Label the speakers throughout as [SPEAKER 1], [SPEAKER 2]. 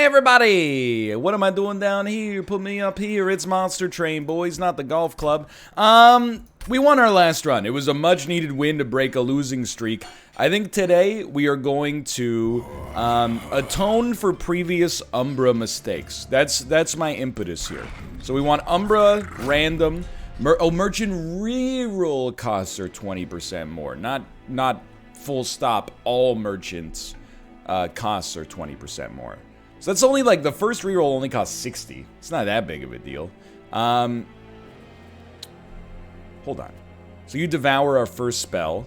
[SPEAKER 1] everybody! What am I doing down here? Put me up here. It's Monster Train, boys, not the golf club. We won our last run. It was a much-needed win to break a losing streak. I think today we are going to atone for previous Umbra mistakes. That's my impetus here. So we want Umbra random. Merchant reroll costs are 20% more. Not full stop. All merchants costs are 20% more. So that's only like the first reroll only costs 60. It's not that big of a deal. Hold on. So you devour our first spell.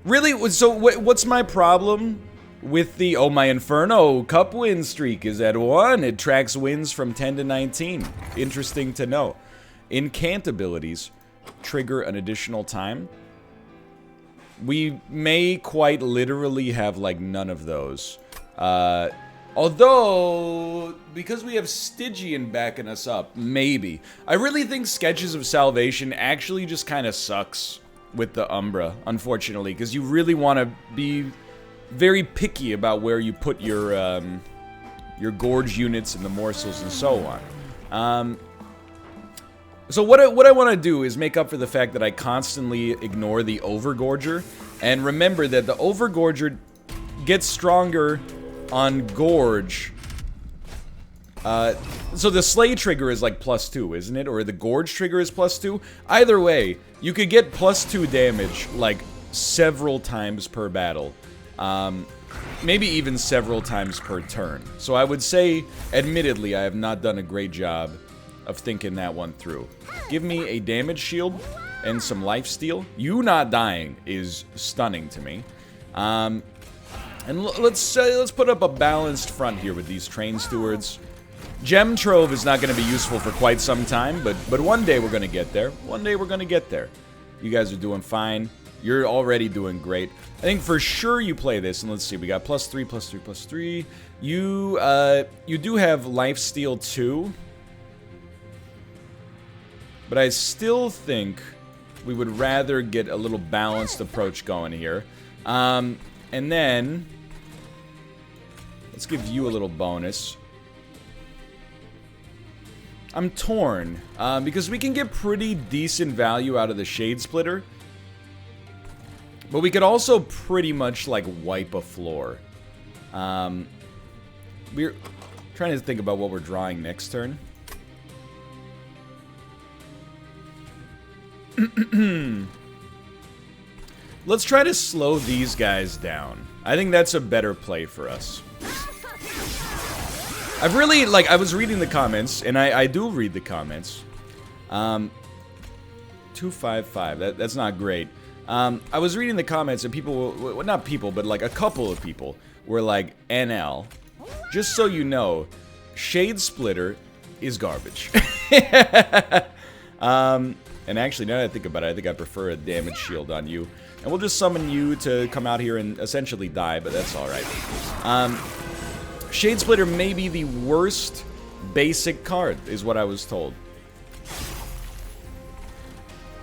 [SPEAKER 1] Really? So what's my problem with the... Oh, my Inferno Cup win streak is at 1. It tracks wins from 10 to 19. Interesting to know. Incant abilities trigger an additional time. We may quite literally have, like, none of those. Although, because we have Stygian backing us up, maybe. I really think Sketches of Salvation actually just kind of sucks with the Umbra, unfortunately, because you really want to be very picky about where you put your Gorge units and the morsels and so on. So what I want to do is make up for the fact that I constantly ignore the Overgorger, and remember that the Overgorger gets stronger on Gorge. So the Slay trigger is like +2, isn't it? Or the Gorge trigger is +2? Either way, you could get +2 damage like several times per battle. Maybe even several times per turn. So I would say, admittedly, I have not done a great job of thinking that one through. Give me a damage shield and some lifesteal. You not dying is stunning to me. And let's put up a balanced front here with these train stewards. Gem Trove is not going to be useful for quite some time, but one day we're going to get there. One day we're going to get there. You guys are doing fine. You're already doing great. I think for sure you play this, and let's see, we got +3, +3, +3. You do have lifesteal too. But I still think we would rather get a little balanced approach going here. And then, let's give you a little bonus. I'm torn, because we can get pretty decent value out of the Shade Splitter. But we could also pretty much, like, wipe a floor. We're trying to think about what we're drawing next turn. Let's try to slow these guys down. I think that's a better play for us. I've really, like, I was reading the comments, and I do read the comments. 255, that's not great. I was reading the comments, and people, well, not people, but like a couple of people were like, NL, just so you know, Shade Splitter is garbage. And actually, now that I think about it, I think I prefer a damage shield on you. And we'll just summon you to come out here and essentially die, but that's alright. Shade Splitter may be the worst basic card, is what I was told.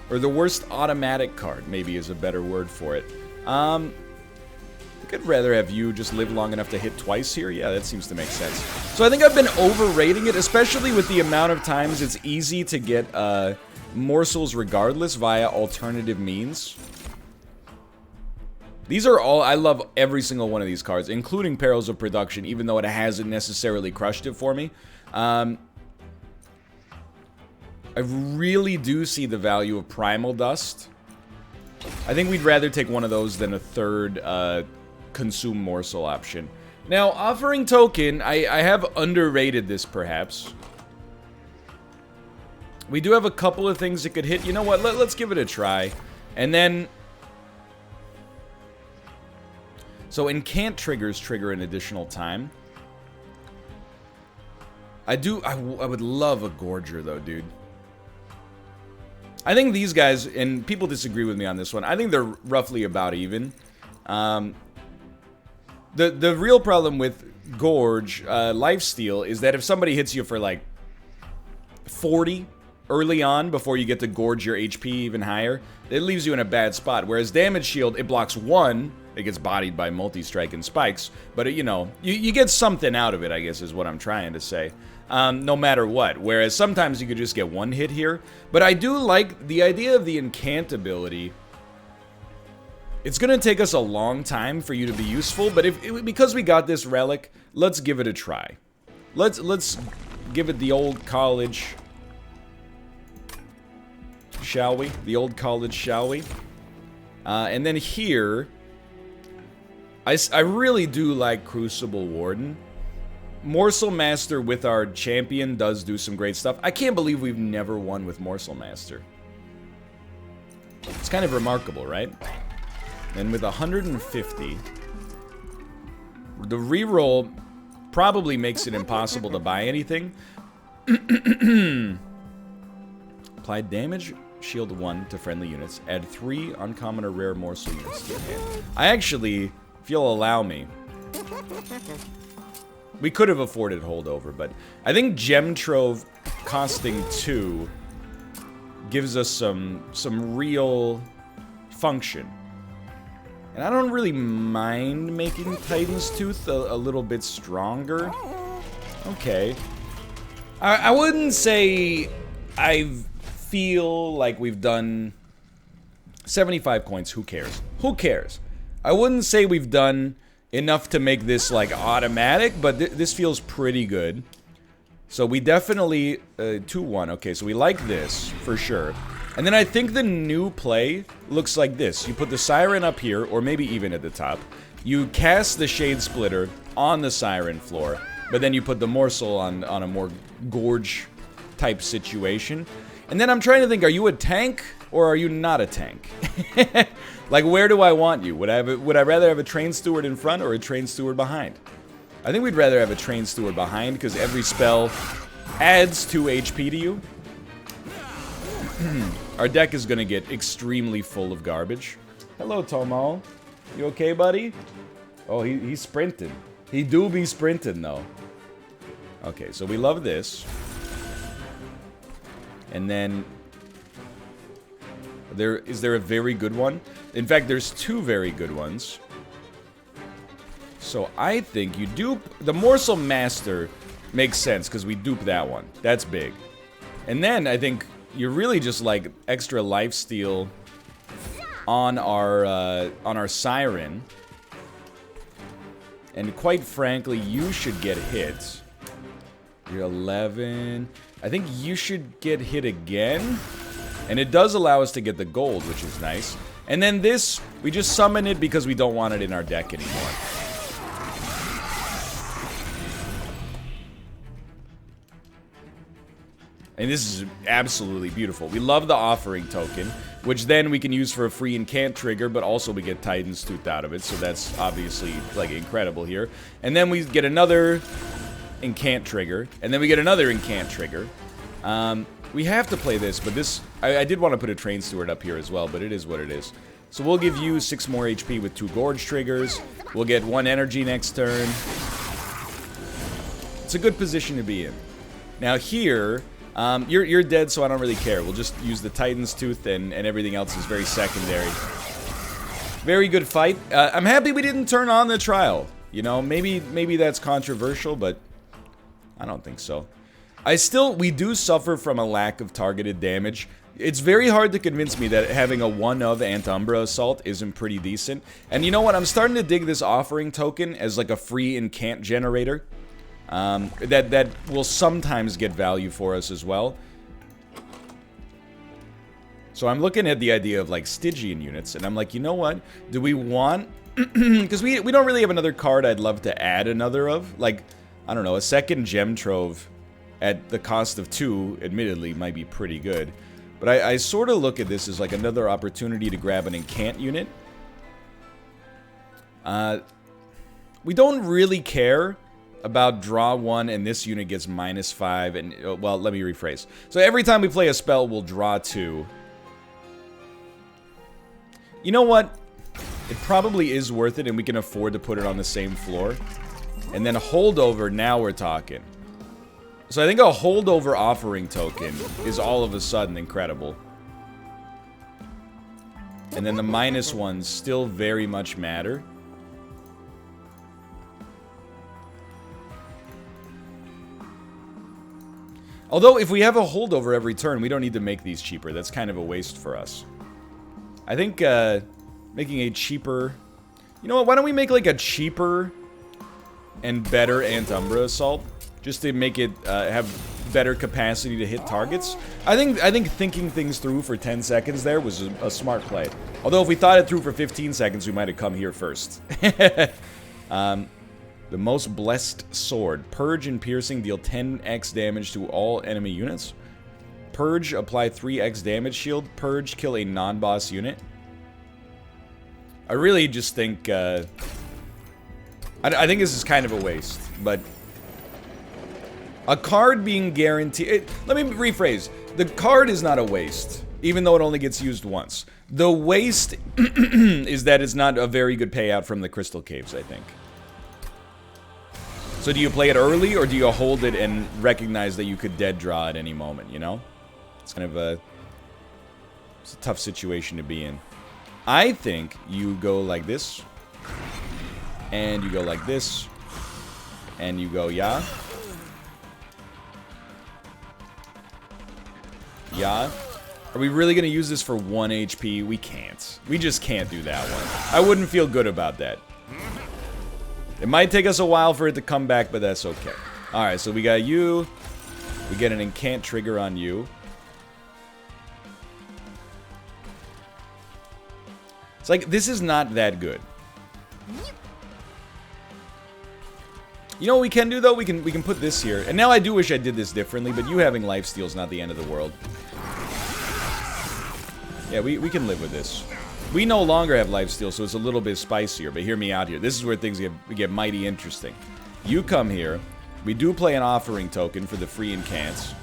[SPEAKER 1] Or the worst automatic card, maybe is a better word for it. I could rather have you just live long enough to hit twice here. Yeah, that seems to make sense. So I think I've been overrating it, especially with the amount of times it's easy to get morsels regardless via alternative means. These are all, I love every single one of these cards, including Perils of Production, even though it hasn't necessarily crushed it for me. I really do see the value of Primal Dust. I think we'd rather take one of those than a third Consume Morsel option. Now, Offering Token, I have underrated this perhaps. We do have a couple of things that could hit. You know what? Let's give it a try. And then... So, Incant triggers trigger an additional time. I would love a Gorger, though, dude. I think these guys, and people disagree with me on this one, I think they're roughly about even. The real problem with Gorge, lifesteal, is that if somebody hits you for, like, 40... early on, before you get to gorge your HP even higher, it leaves you in a bad spot. Whereas Damage Shield, it blocks 1, it gets bodied by multi-strike and spikes. But, you know, you get something out of it, I guess is what I'm trying to say. No matter what. Whereas sometimes you could just get one hit here. But I do like the idea of the incant ability. It's going to take us a long time for you to be useful, but because we got this relic, let's give it a try. Let's give it the old college, shall we? The old college, shall we? And then here, I really do like Crucible Warden. Morsel Master with our champion does do some great stuff. I can't believe we've never won with Morsel Master. It's kind of remarkable, right? And with 150, the reroll probably makes it impossible to buy anything. Applied damage, shield 1 to friendly units. Add 3 uncommon or rare morsel units to your hand. I actually, if you'll allow me, we could have afforded holdover, but I think Gem Trove costing 2 gives us some real function. And I don't really mind making Titan's Tooth a little bit stronger. Okay. I wouldn't say I feel like we've done 75 coins. Who cares? Who cares? I wouldn't say we've done enough to make this, like, automatic, but this feels pretty good. So we definitely... 2-1. Okay, so we like this, for sure. And then I think the new play looks like this. You put the Siren up here, or maybe even at the top. You cast the Shade Splitter on the Siren floor, but then you put the Morsel on a more Gorge-type situation. And then I'm trying to think, are you a tank, or are you not a tank? Like, where do I want you? Would I rather have a Train Steward in front, or a Train Steward behind? I think we'd rather have a Train Steward behind, because every spell adds 2 HP to you. Our deck is gonna get extremely full of garbage. Hello, Tomo. You okay, buddy? Oh, he's sprinting. He do be sprinting, though. Okay, so we love this. And then... Is there a very good one? In fact, there's 2 very good ones. So I think you dupe... The Morsel Master makes sense, because we dupe that one. That's big. And then, I think... You're really just like extra lifesteal on our Siren. And quite frankly, you should get hit. You're 11. I think you should get hit again. And it does allow us to get the gold, which is nice. And then this, we just summon it because we don't want it in our deck anymore. And this is absolutely beautiful. We love the offering token, which then we can use for a free incant trigger, but also we get Titan's Tooth out of it, so that's obviously, like, incredible here. And then we get another incant trigger, and then we get another incant trigger. We have to play this, but this... I did want to put a Train Steward up here as well, but it is what it is. So we'll give you 6 more HP with 2 Gorge triggers. We'll get 1 energy next turn. It's a good position to be in. Now here... you're dead, so I don't really care. We'll just use the Titan's Tooth, and everything else is very secondary. Very good fight. I'm happy we didn't turn on the trial. You know, maybe that's controversial, but I don't think so. We do suffer from a lack of targeted damage. It's very hard to convince me that having a 1-of Anti-Umbra Assault isn't pretty decent. And you know what? I'm starting to dig this offering token as like a free incant generator. That will sometimes get value for us as well. So I'm looking at the idea of like Stygian units, and I'm like, you know what? Do we want... Because we don't really have another card I'd love to add another of. Like, I don't know, a second Gem Trove at the cost of 2, admittedly, might be pretty good. But I sort of look at this as like another opportunity to grab an incant unit. We don't really care about draw 1 and this unit gets -5 and, well, let me rephrase. So every time we play a spell, we'll draw 2. You know what? It probably is worth it and we can afford to put it on the same floor. And then holdover, now we're talking. So I think a holdover offering token is all of a sudden incredible. And then the minus ones still very much matter. Although, if we have a holdover every turn, we don't need to make these cheaper. That's kind of a waste for us. I think making a cheaper... You know what? Why don't we make like a cheaper and better Umbra Assault? Just to make it have better capacity to hit targets. I think thinking things through for 10 seconds there was a smart play. Although if we thought it through for 15 seconds, we might have come here first. The most blessed sword. Purge and piercing deal 10x damage to all enemy units. Purge, apply 3x damage shield. Purge, kill a non-boss unit. I really just think, I think this is kind of a waste, but... A card being guaranteed... let me rephrase. The card is not a waste, even though it only gets used once. The waste is that it's not a very good payout from the Crystal Caves, I think. So do you play it early, or do you hold it and recognize that you could dead draw at any moment, you know? It's kind of it's a tough situation to be in. I think you go like this, and you go like this, and you go yeah. Yeah. Are we really going to use this for 1 HP? We can't. We just can't do that one. I wouldn't feel good about that. It might take us a while for it to come back, but that's okay. Alright, so we got you. We get an incant trigger on you. It's like, this is not that good. You know what we can do, though? We can put this here. And now I do wish I did this differently, but you having lifesteal is not the end of the world. Yeah, we can live with this. We no longer have lifesteal, so it's a little bit spicier, but hear me out here. This is where things get mighty interesting. You come here. We do play an offering token for the free incants.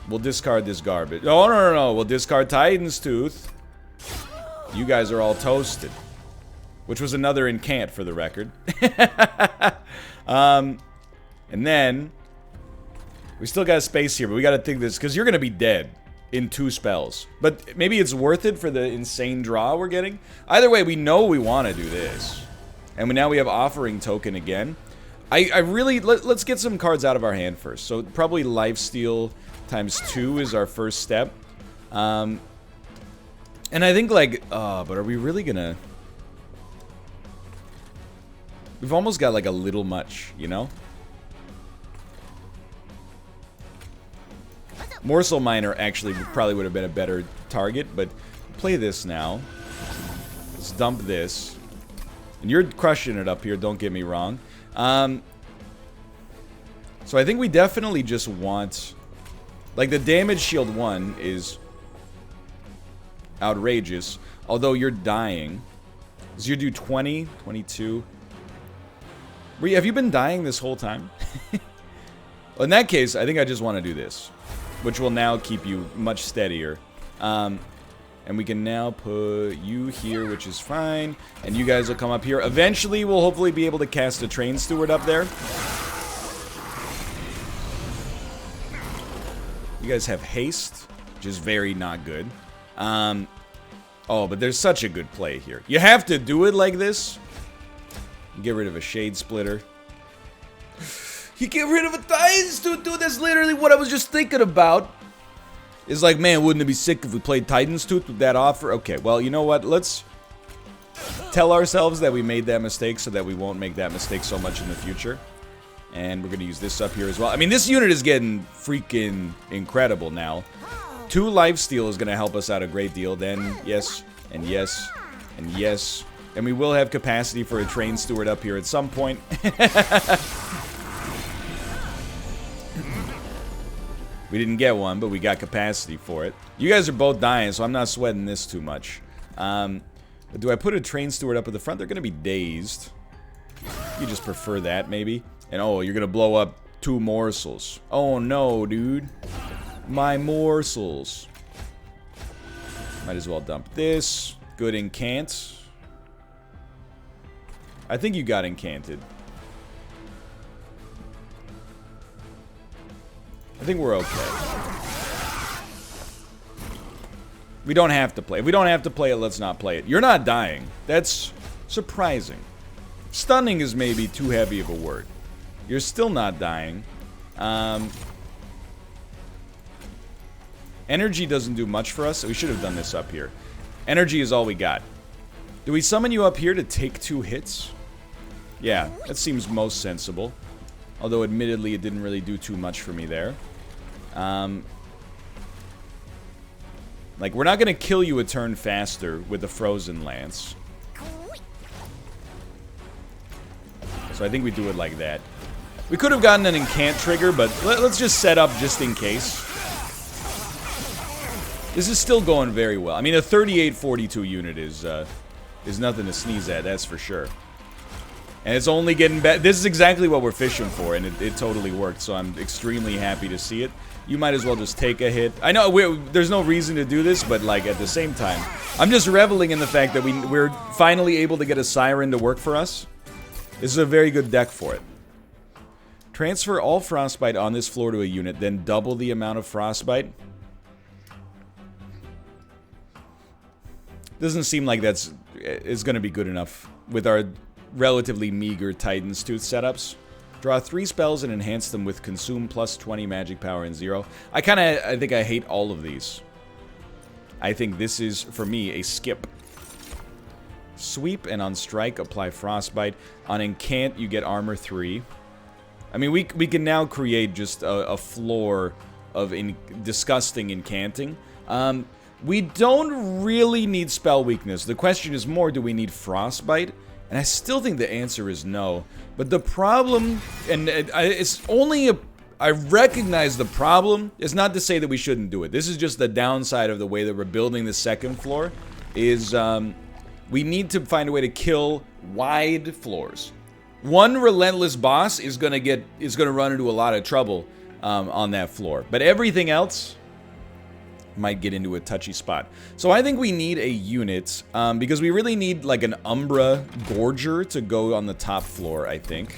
[SPEAKER 1] We'll discard this garbage. Oh, no. We'll discard Titan's Tooth. You guys are all toasted. Which was another incant, for the record. And then... We still got space here, but we gotta think this, because you're gonna be dead in 2 spells. But maybe it's worth it for the insane draw we're getting. Either way, we know we want to do this. And now we have offering token again. I really... Let's get some cards out of our hand first. So probably lifesteal times 2 is our first step. And I think like... but are we really gonna... We've almost got like a little much, you know? Morsel Miner actually probably would have been a better target, but play this now. Let's dump this. And you're crushing it up here, don't get me wrong. So I think we definitely just want... Like, the damage shield 1 is outrageous, although you're dying. So you do 20, 22... Have you been dying this whole time? Well, in that case, I think I just want to do this. Which will now keep you much steadier. And we can now put you here, which is fine. And you guys will come up here. Eventually, we'll hopefully be able to cast a Train Steward up there. You guys have haste, which is very not good. Oh, but there's such a good play here. You have to do it like this. Get rid of a Shade Splitter. You get rid of a Titans Tooth, dude. That's literally what I was just thinking about. It's like, man, wouldn't it be sick if we played Titan's Tooth with that offer? Okay, well, you know what? Let's tell ourselves that we made that mistake so that we won't make that mistake so much in the future. And we're going to use this up here as well. I mean, this unit is getting freaking incredible now. 2 lifesteal is going to help us out a great deal. Then, yes, and yes, and yes. And we will have capacity for a Train Steward up here at some point. We didn't get one, but we got capacity for it. You guys are both dying, so I'm not sweating this too much. But do I put a Train Steward up at the front? They're going to be dazed. You just prefer that, maybe. And oh, you're going to blow up 2 morsels. Oh no, dude. My morsels. Might as well dump this. Good incant. I think you got incanted. I think we're okay. We don't have to play. If we don't have to play it, let's not play it. You're not dying. That's surprising. Stunning is maybe too heavy of a word. You're still not dying. Energy doesn't do much for us, so we should have done this up here. Energy is all we got. Do we summon you up here to take 2 hits? Yeah, that seems most sensible. Although, admittedly, it didn't really do too much for me there. Like, we're not going to kill you a turn faster with the Frozen Lance. So I think we do it like that. We could have gotten an incant trigger, but let's just set up just in case. This is still going very well. I mean, a 38-42 unit is nothing to sneeze at, that's for sure. And it's only getting better. This is exactly what we're fishing for, and it totally worked, so I'm extremely happy to see it. You might as well just take a hit. I know there's no reason to do this, but like at the same time, I'm just reveling in the fact that we're finally able to get a Siren to work for us. This is a very good deck for it. Transfer all Frostbite on this floor to a unit, then double the amount of Frostbite. Doesn't seem like that's going to be good enough with our relatively meager Titan's Tooth setups. Draw 3 spells and enhance them with Consume plus 20 magic power and 0. I think I hate all of these. I think this is, for me, a skip. Sweep, and on Strike, apply Frostbite. On Incant, you get Armor 3. I mean, we can now create just a floor of disgusting incanting. We don't really need Spell Weakness. The question is more, do we need Frostbite? And I still think the answer is no. But the problem, and it's only I recognize the problem. It's not to say that we shouldn't do it. This is just the downside of the way that we're building the second floor. Is we need to find a way to kill wide floors. One relentless boss is gonna run into a lot of trouble on that floor. But everything else might get into a touchy spot. So I think we need a unit, because we really need like an Umbra Gorger to go on the top floor, I think.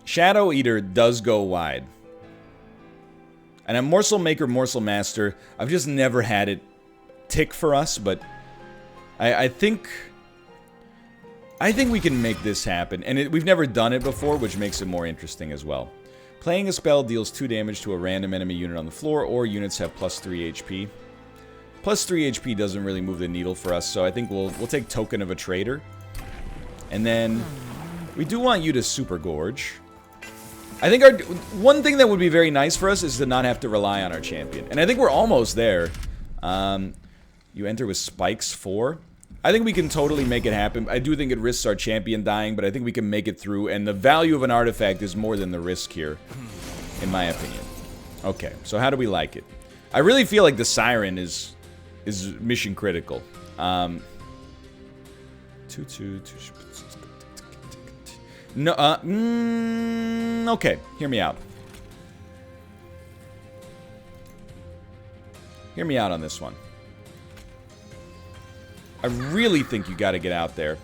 [SPEAKER 1] Shadow Eater does go wide. And a Morsel Maker, Morsel Master, I've just never had it tick for us, but I think we can make this happen. And we've never done it before, which makes it more interesting as well. Playing a spell deals 2 damage to a random enemy unit on the floor, or units have plus 3 HP. Plus 3 HP doesn't really move the needle for us, so I think we'll take Token of a Traitor. And then we do want you to Super Gorge. I think one thing that would be very nice for us is to not have to rely on our champion. And I think we're almost there. You enter with Spikes 4. I think we can totally make it happen. I do think it risks our champion dying, but I think we can make it through. And the value of an artifact is more than the risk here, in my opinion. Okay, so how do we like it? I really feel like the Siren is mission critical. 2-2. No, okay, hear me out. Hear me out on this one. I really think you gotta get out there.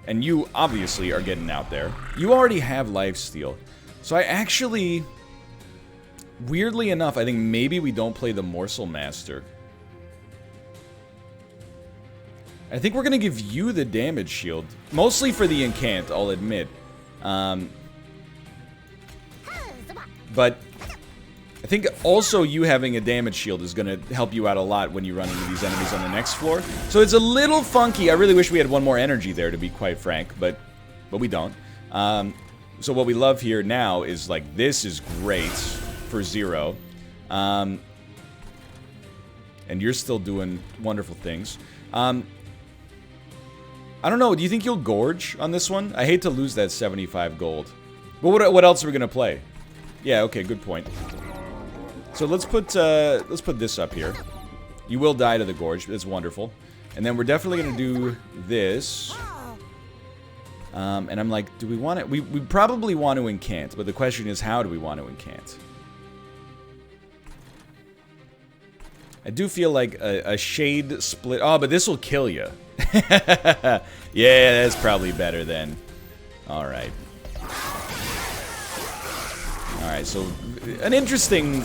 [SPEAKER 1] And you obviously are getting out there. You already have lifesteal. So I actually, weirdly enough, I think maybe we don't play the Morsel Master. I think we're gonna give you the damage shield. Mostly for the incant, I'll admit. But I think also you having a damage shield is going to help you out a lot when you run into these enemies on the next floor. So it's a little funky. I really wish we had one more energy there, to be quite frank, but we don't. So what we love here now is, like, this is great for 0. And you're still doing wonderful things. I don't know. Do you think you'll gorge on this one? I hate to lose that 75 gold. But what else are we going to play? Yeah, okay, good point. So let's put this up here. You will die to the gorge. It's wonderful. And then we're definitely going to do this. And I'm like, do we want it? We probably want to incant, but the question is, how do we want to incant? I do feel like a shade split. Oh, but this will kill you. Yeah, that's probably better then. All right. Alright, so an interesting...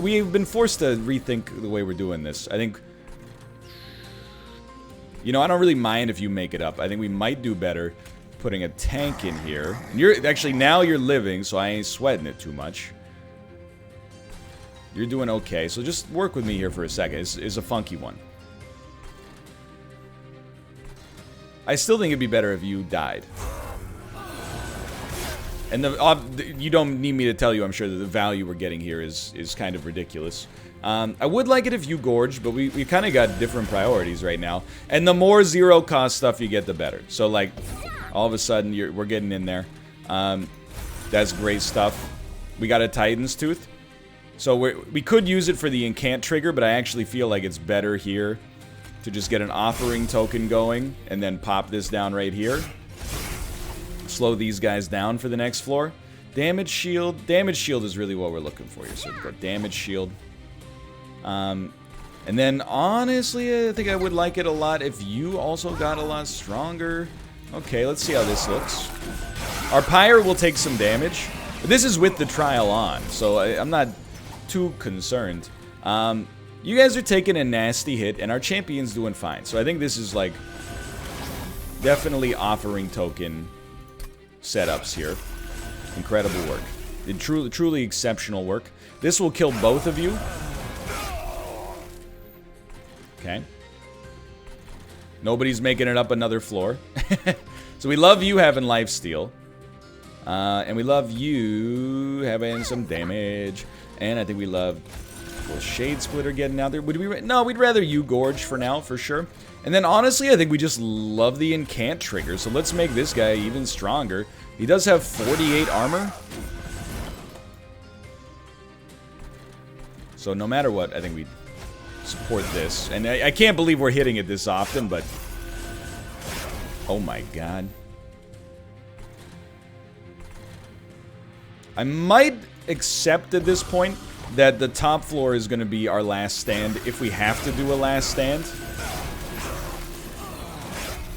[SPEAKER 1] we've been forced to rethink the way we're doing this. I think... You know, I don't really mind if you make it up. I think we might do better putting a tank in here. And you're actually, now you're living, so I ain't sweating it too much. You're doing okay, so just work with me here for a second. It's a funky one. I still think it'd be better if you died. And you don't need me to tell you, I'm sure, that the value we're getting here is kind of ridiculous. I would like it if you gorged, but we kind of got different priorities right now. And the more zero-cost stuff you get, the better. So, like, all of a sudden, we're getting in there. That's great stuff. We got a Titan's Tooth. So we could use it for the incant trigger, but I actually feel like it's better here to just get an offering token going and then pop this down right here. Slow these guys down for the next floor. Damage shield. Damage shield is really what we're looking for here. So we've got damage shield. And then, honestly, I think I would like it a lot if you also got a lot stronger. Okay, let's see how this looks. Our Pyre will take some damage. This is with the trial on, so I'm not too concerned. You guys are taking a nasty hit, and our champion's doing fine. So I think this is, like, definitely offering token setups here. Incredible work. Truly exceptional work. This will kill both of you. Okay. Nobody's making it up another floor. So we love you having lifesteal. And we love you having some damage. And I think we love little Shade Splitter getting out there. No, we'd rather you gorge for now, for sure. And then honestly, I think we just love the incant trigger. So let's make this guy even stronger. He does have 48 armor. So no matter what, I think we support this. And I can't believe we're hitting it this often, but... Oh my god. I might accept at this point that the top floor is going to be our last stand if we have to do a last stand.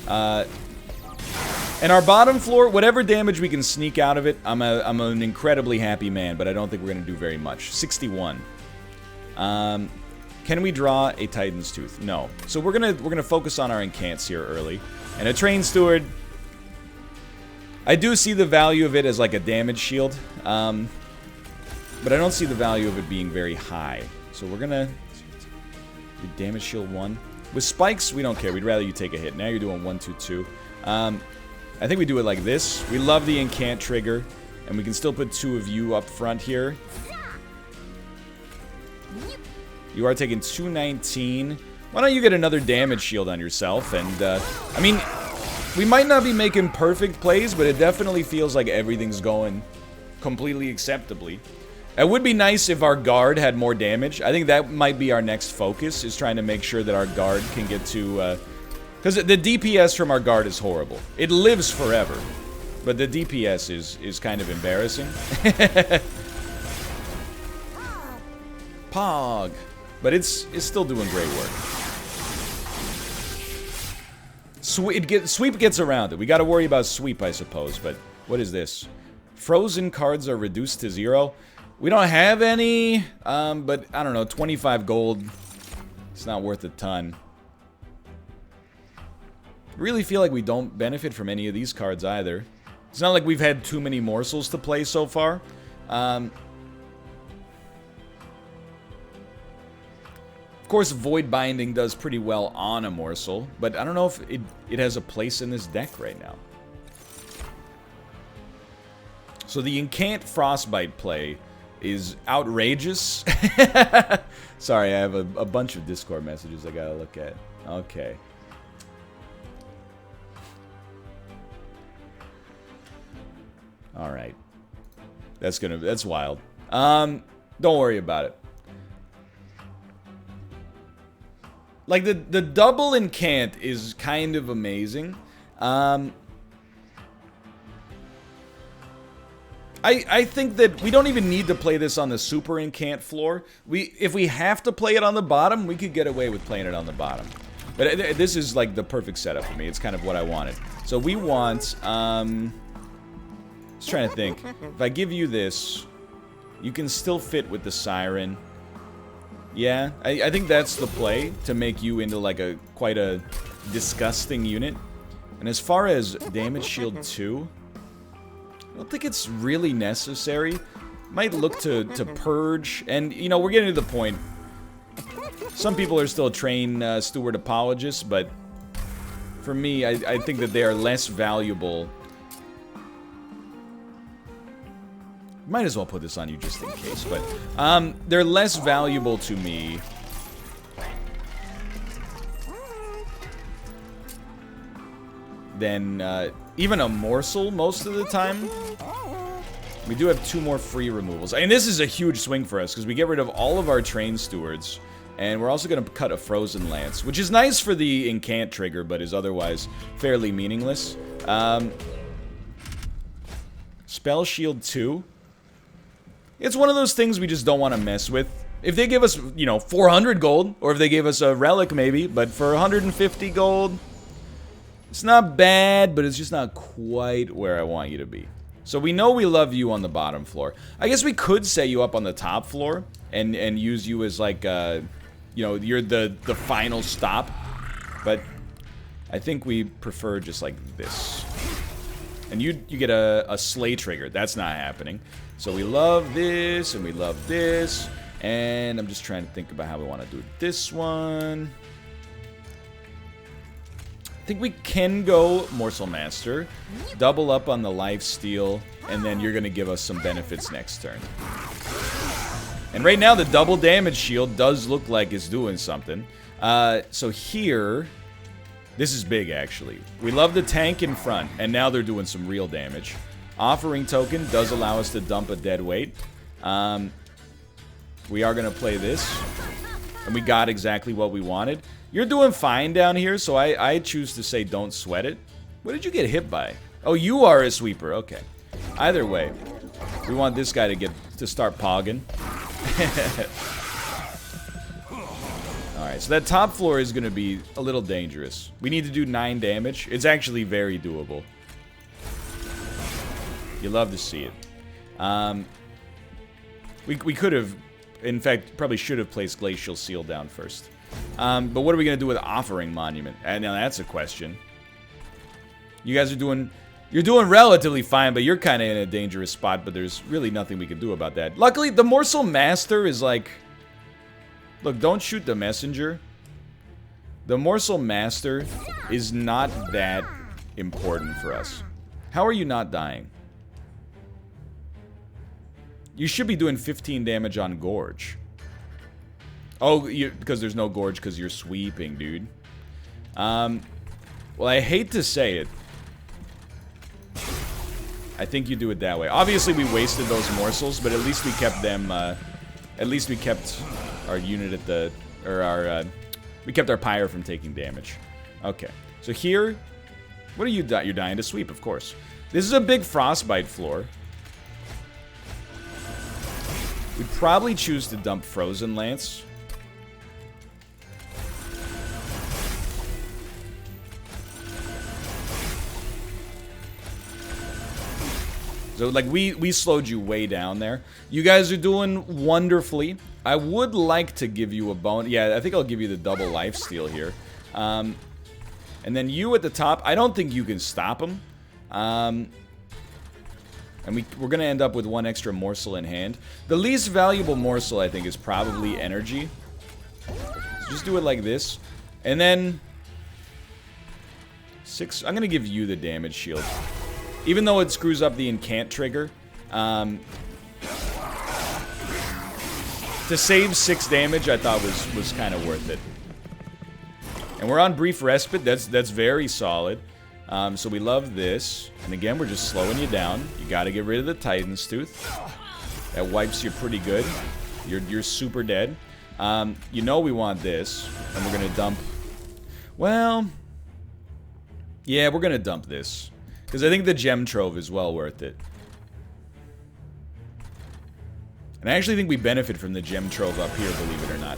[SPEAKER 1] And our bottom floor, whatever damage we can sneak out of it, I'm an incredibly happy man, but I don't think we're going to do very much. 61. Can we draw a Titan's Tooth? No. So we're gonna focus on our incants here early. And a Train Steward, I do see the value of it as like a damage shield, but I don't see the value of it being very high. So we're gonna do damage shield 1. With spikes, we don't care. We'd rather you take a hit. Now you're doing 1, 2, 2. I think we do it like this. We love the incant trigger, and we can still put 2 of you up front here. You are taking 219. Why don't you get another damage shield on yourself? And, I mean, we might not be making perfect plays, but it definitely feels like everything's going completely acceptably. It would be nice if our guard had more damage. I think that might be our next focus, is trying to make sure that our guard can get to, because the DPS from our guard is horrible. It lives forever, but the DPS is kind of embarrassing. Pog. But it's still doing great work. Sweep gets around it. We gotta worry about sweep, I suppose, but what is this? Frozen cards are reduced to 0. We don't have any, but I don't know, 25 gold. It's not worth a ton. I really feel like we don't benefit from any of these cards either. It's not like we've had too many morsels to play so far. Of course, Void Binding does pretty well on a morsel, but I don't know if it has a place in this deck right now. So the Incant Frostbite play is outrageous. Sorry, I have a bunch of Discord messages I gotta look at. Okay. Alright. That's wild. Don't worry about it. Like, the double incant is kind of amazing. I think that we don't even need to play this on the super incant floor. If we have to play it on the bottom, we could get away with playing it on the bottom. But this is like the perfect setup for me. It's kind of what I wanted. So we want, just trying to think. If I give you this, You can still fit with the Siren. Yeah, I think that's the play, to make you into like quite a disgusting unit. And as far as damage shield 2, I don't think it's really necessary. Might look to purge, and you know, we're getting to the point. Some people are still trained steward apologists, but for me, I think that they are less valuable. Might as well put this on you just in case, but they're less valuable to me than even a morsel most of the time. We do have 2 more free removals. And this is a huge swing for us, because we get rid of all of our trained stewards. And we're also going to cut a frozen lance, which is nice for the incant trigger, but is otherwise fairly meaningless. Spell shield 2. It's one of those things we just don't want to mess with. If they give us, you know, 400 gold, or if they gave us a relic maybe, but for 150 gold, it's not bad, but it's just not quite where I want you to be. So we know we love you on the bottom floor. I guess we could set you up on the top floor and use you as like, you know, you're the final stop. But I think we prefer just like this. And you get a slay trigger. That's not happening. So we love this and we love this. And I'm just trying to think about how we want to do this one. I think we can go Morsel Master, double up on the life steal, and then you're going to give us some benefits next turn. And right now the double damage shield does look like it's doing something. So here, this is big actually. We love the tank in front, and now they're doing some real damage. Offering token does allow us to dump a dead weight. We are going to play this, and we got exactly what we wanted. You're doing fine down here, so I choose to say don't sweat it. What did you get hit by? Oh, you are a sweeper. Okay. Either way, we want this guy to start pogging. Alright, so that top floor is going to be a little dangerous. We need to do 9 damage. It's actually very doable. You love to see it. We could have, in fact, probably should have placed Glacial Seal down first. But what are we going to do with Offering Monument? And now that's a question. You guys are you're doing relatively fine, but you're kind of in a dangerous spot, but there's really nothing we can do about that. Luckily, the Morsel Master is like... Look, don't shoot the messenger. The Morsel Master is not that important for us. How are you not dying? You should be doing 15 damage on Gorge. Oh, because there's no Gorge because you're sweeping, dude. Well, I hate to say it. I think you do it that way. Obviously, we wasted those morsels, but at least we kept them, at least we kept our unit at the, or our, we kept our pyre from taking damage. Okay, so here, what are you dying? You're dying to sweep, of course. This is a big frostbite floor. We'd probably choose to dump Frozen Lance. So, like, we slowed you way down there. You guys are doing wonderfully. I would like to give you a bone. Yeah, I think I'll give you the double lifesteal here. And then you at the top, I don't think you can stop him. And we're going to end up with 1 extra morsel in hand. The least valuable morsel, I think, is probably energy. So just do it like this. And then... 6... I'm going to give you the damage shield. Even though it screws up the incant trigger. To save 6 damage, I thought was kind of worth it. And we're on Brief Respite. That's very solid. So we love this. And again, we're just slowing you down. You got to get rid of the Titan's Tooth. That wipes you pretty good. You're super dead. You know we want this. And we're going to dump... Well... Yeah, we're going to dump this. Because I think the Gem Trove is well worth it. And I actually think we benefit from the Gem Trove up here, believe it or not.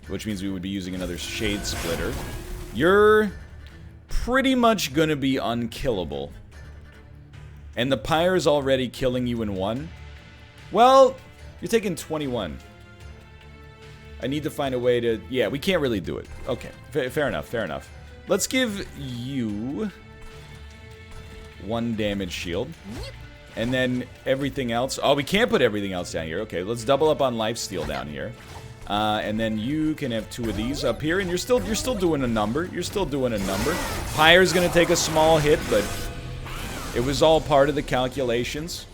[SPEAKER 1] Which means we would be using another Shade Splitter. You're pretty much going to be unkillable. And the Pyre's already killing you in 1. Well, you're taking 21. I need to find a way to... Yeah, we can't really do it. Okay, fair enough, fair enough. Let's give you 1 damage shield. And then everything else... Oh, we can't put everything else down here. Okay, let's double up on lifesteal down here. And then you can have 2 of these up here, and you're still doing a number. You're still doing a number. Pyre's gonna take a small hit, but it was all part of the calculations.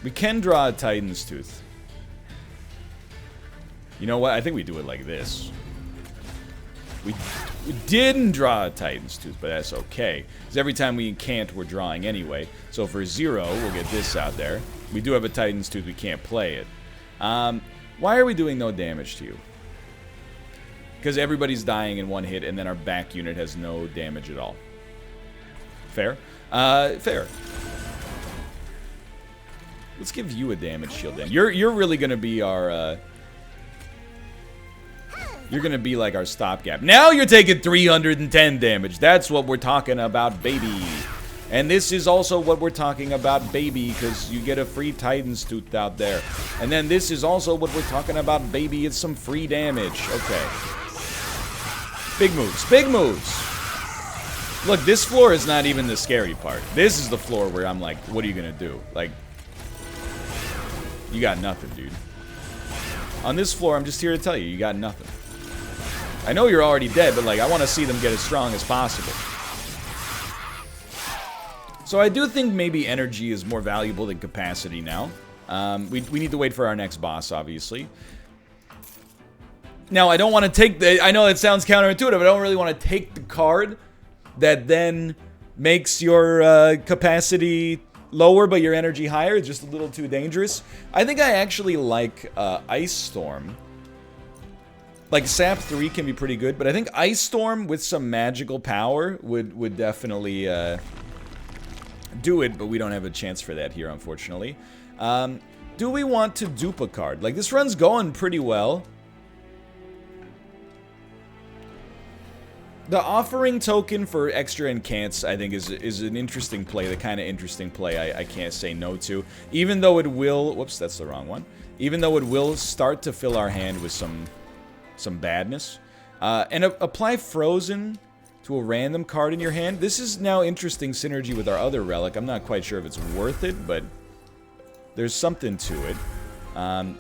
[SPEAKER 1] We can draw a Titan's Tooth. You know what? I think we do it like this. We didn't draw a Titan's Tooth, but that's okay. Because every time we can't, we're drawing anyway. So for 0, we'll get this out there. We do have a Titan's Tooth, we can't play it. Why are we doing no damage to you? Because everybody's dying in 1 hit, and then our back unit has no damage at all. Fair? Fair. Let's give you a damage shield then. You're really gonna be our you're gonna be like our stopgap. Now you're taking 310 damage. That's what we're talking about, baby. And this is also what we're talking about, baby, because you get a free Titan's Tooth out there. And then this is also what we're talking about, baby. It's some free damage. Okay. Big moves. Big moves. Look, this floor is not even the scary part. This is the floor where I'm like, what are you gonna do? Like, you got nothing, dude. On this floor, I'm just here to tell you, you got nothing. I know you're already dead, but like, I want to see them get as strong as possible. So I do think maybe energy is more valuable than capacity now. We need to wait for our next boss, obviously. Now, I don't want to take the... I know it sounds counterintuitive, I don't really want to take the card that then makes your capacity lower, but your energy higher. It's just a little too dangerous. I think I actually like Ice Storm. Like, Sap 3 can be pretty good, but I think Ice Storm with some magical power would definitely do it, but we don't have a chance for that here, unfortunately. Do we want to dupe a card? Like, this run's going pretty well. The offering token for extra incants, I think, is an interesting play. The kind of interesting play I can't say no to. Even though it will... Whoops, that's the wrong one. Even though it will start to fill our hand with some badness. And apply Frozen to a random card in your hand. This is now interesting synergy with our other relic. I'm not quite sure if it's worth it, but there's something to it.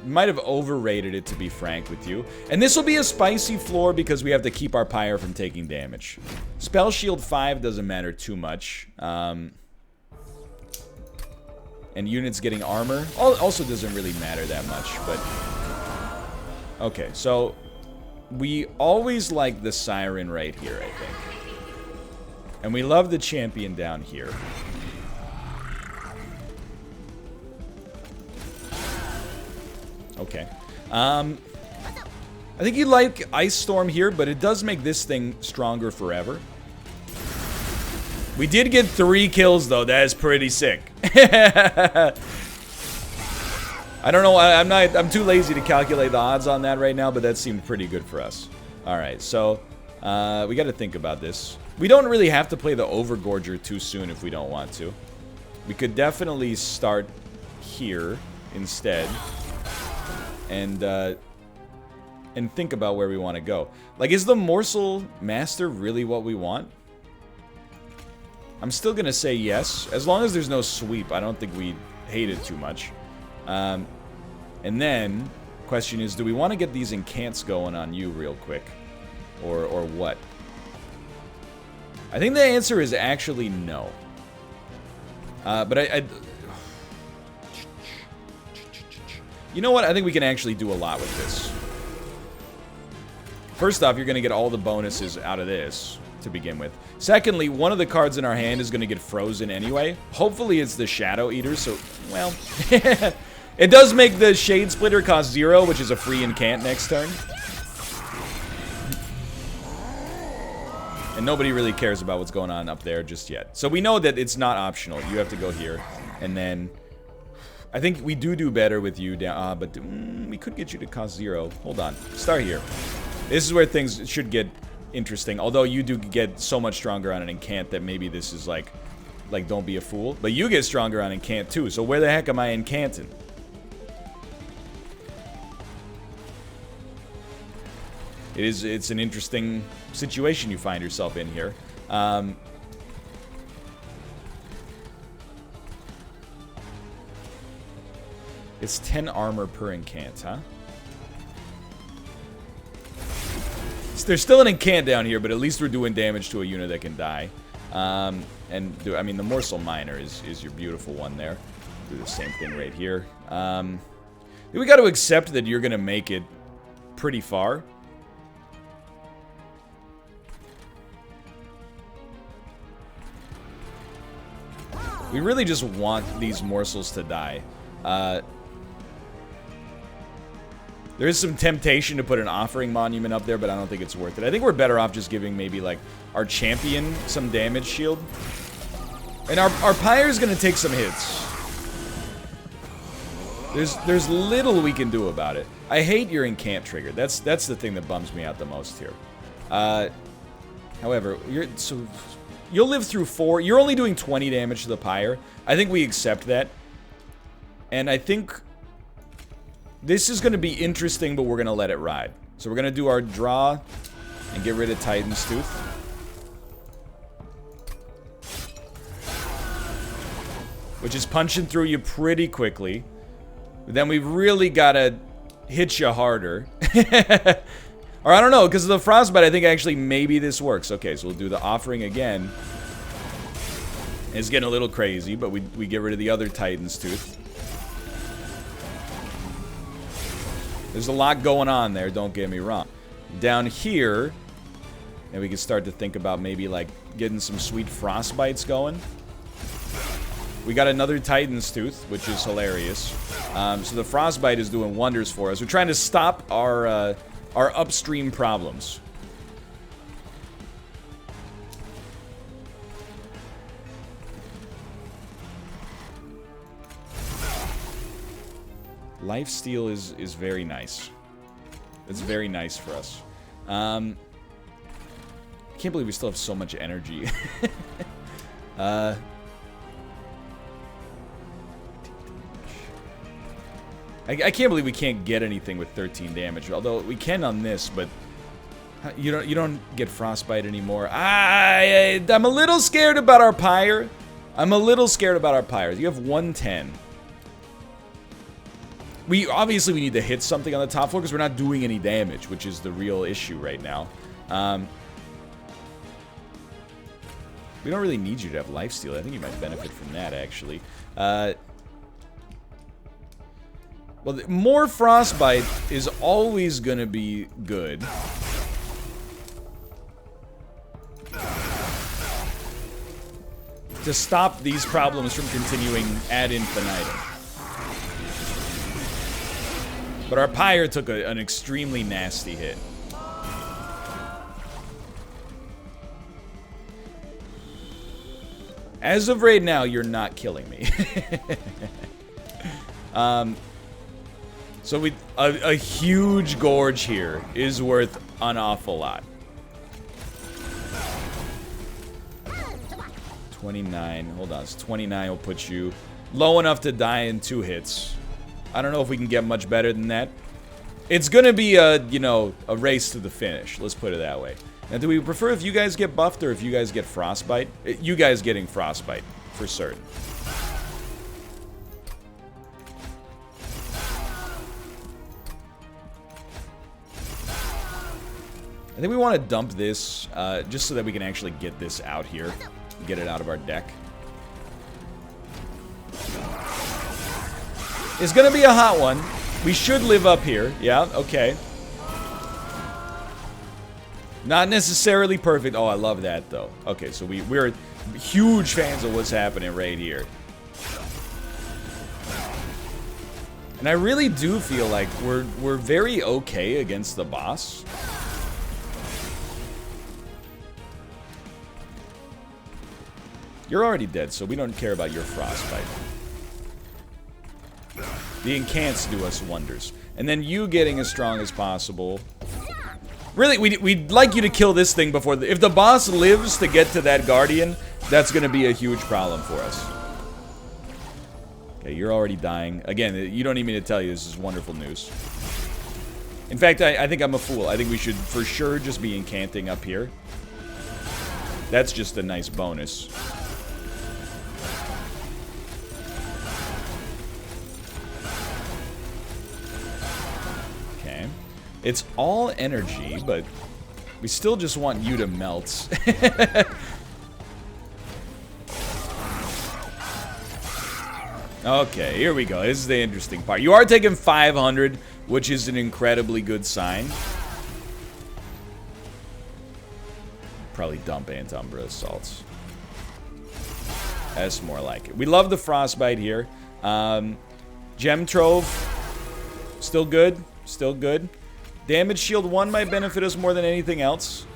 [SPEAKER 1] Might have overrated it, to be frank with you. And this will be a spicy floor because we have to keep our Pyre from taking damage. Spell Shield 5 doesn't matter too much. And units getting armor also doesn't really matter that much, but... Okay, so... We always like the Siren right here, I think. And we love the champion down here. Okay. I think you like Ice Storm here, but it does make this thing stronger forever. We did get 3 kills, though. That is pretty sick. I don't know. I'm too lazy to calculate the odds on that right now, but that seemed pretty good for us. All right, so we got to think about this. We don't really have to play the Overgorger too soon if we don't want to. We could definitely start here instead. And think about where we want to go. Like, is the Morsel Master really what we want? I'm still going to say yes. As long as there's no sweep, I don't think we hate it too much. And then, question is, do we want to get these incants going on you real quick? Or what? I think the answer is actually no. But you know what? I think we can actually do a lot with this. First off, you're going to get all the bonuses out of this to begin with. Secondly, one of the cards in our hand is going to get frozen anyway. Hopefully it's the Shadow Eater, so, well... It does make the Shade Splitter cost 0, which is a free incant next turn. And nobody really cares about what's going on up there just yet. So we know that it's not optional. You have to go here. And then... I think we do better with you down... but we could get you to cost 0. Hold on. Start here. This is where things should get interesting. Although you do get so much stronger on an incant that maybe this is like don't be a fool. But you get stronger on incant too, so where the heck am I incanting? It's an interesting situation you find yourself in here. It's 10 armor per incant, huh? There's still an incant down here, but at least we're doing damage to a unit that can die. I mean, the Morsel Miner is your beautiful one there. Do the same thing right here. We got to accept that you're going to make it pretty far. We really just want these morsels to die. There is some temptation to put an offering monument up there, but I don't think it's worth it. I think we're better off just giving maybe, like, our champion some damage shield. And our Pyre's gonna take some hits. There's little we can do about it. I hate your incant trigger. That's the thing that bums me out the most here. However, you'll live through 4. You're only doing 20 damage to the Pyre. I think we accept that. And I think this is going to be interesting, but we're going to let it ride. So we're going to do our draw and get rid of Titan's Tooth. Which is punching through you pretty quickly. But then we've really got to hit you harder. Or I don't know, because of the Frostbite, I think actually maybe this works. Okay, so we'll do the offering again. It's getting a little crazy, but we get rid of the other Titan's Tooth. There's a lot going on there, don't get me wrong. Down here, and we can start to think about maybe, like, getting some sweet Frostbites going. We got another Titan's Tooth, which is hilarious. So the Frostbite is doing wonders for us. We're trying to stop our upstream problems. Lifesteal is very nice. It's very nice for us. I can't believe we still have so much energy. I can't believe we can't get anything with 13 damage. Although we can on this, but you don't get Frostbite anymore. I'm a little scared about our Pyre. I'm a little scared about our Pyre. You have 110. We need to hit something on the top floor because we're not doing any damage, which is the real issue right now. We don't really need you to have lifesteal. I think you might benefit from that, actually. Well, more Frostbite is always going to be good. To stop these problems from continuing ad infinitum. But our Pyre took an extremely nasty hit. As of right now, you're not killing me. So a huge Gorge here is worth an awful lot. 29, hold on, so 29 will put you low enough to die in 2 hits. I don't know if we can get much better than that. It's gonna be a race to the finish, let's put it that way. Now, do we prefer if you guys get buffed or if you guys get Frostbite? You guys getting Frostbite, for certain. I think we want to dump this, just so that we can actually get this out here. Get it out of our deck. It's gonna be a hot one. We should live up here. Yeah, okay. Not necessarily perfect. Oh, I love that, though. Okay, so we're huge fans of what's happening right here. And I really do feel like we're very okay against the boss. You're already dead, so we don't care about your Frostbite. The incants do us wonders. And then you getting as strong as possible Really, we'd like you to kill this thing before... if the boss lives to get to that Guardian, that's going to be a huge problem for us. Okay, you're already dying. Again, you don't need me to tell you this is wonderful news. In fact, I think I'm a fool. I think we should for sure just be incanting up here. That's just a nice bonus. Okay. It's all energy, but we still just want you to melt. Okay, here we go. This is the interesting part. You are taking 500, which is an incredibly good sign. Probably dump Umbra assaults. That's more like it. We love the frostbite here. Gem Trove, still good. Still good. Damage Shield 1 might benefit us more than anything else.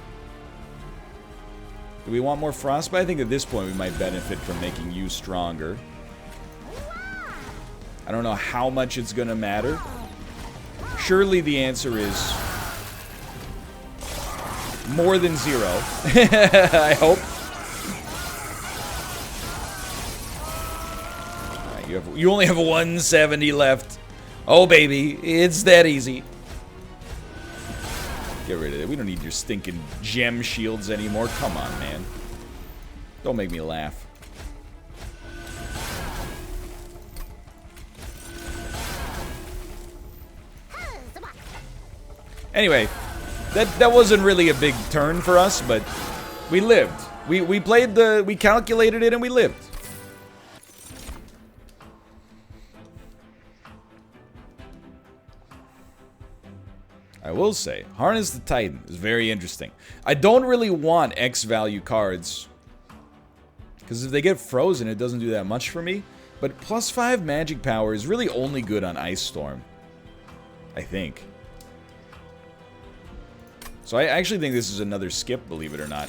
[SPEAKER 1] Do we want more frostbite? I think at this point we might benefit from making you stronger. I don't know how much it's gonna matter. Surely the answer is more than 0. I hope. Right, you only have 170 left. Oh baby, it's that easy. Get rid of it. We don't need your stinking gem shields anymore. Come on, man. Don't make me laugh. Anyway, that wasn't really a big turn for us, but we lived. We played we calculated it and we lived. I will say, Harness the Titan is very interesting. I don't really want X value cards, because if they get frozen, it doesn't do that much for me. But +5 magic power is really only good on Ice Storm, I think. So I actually think this is another skip, believe it or not.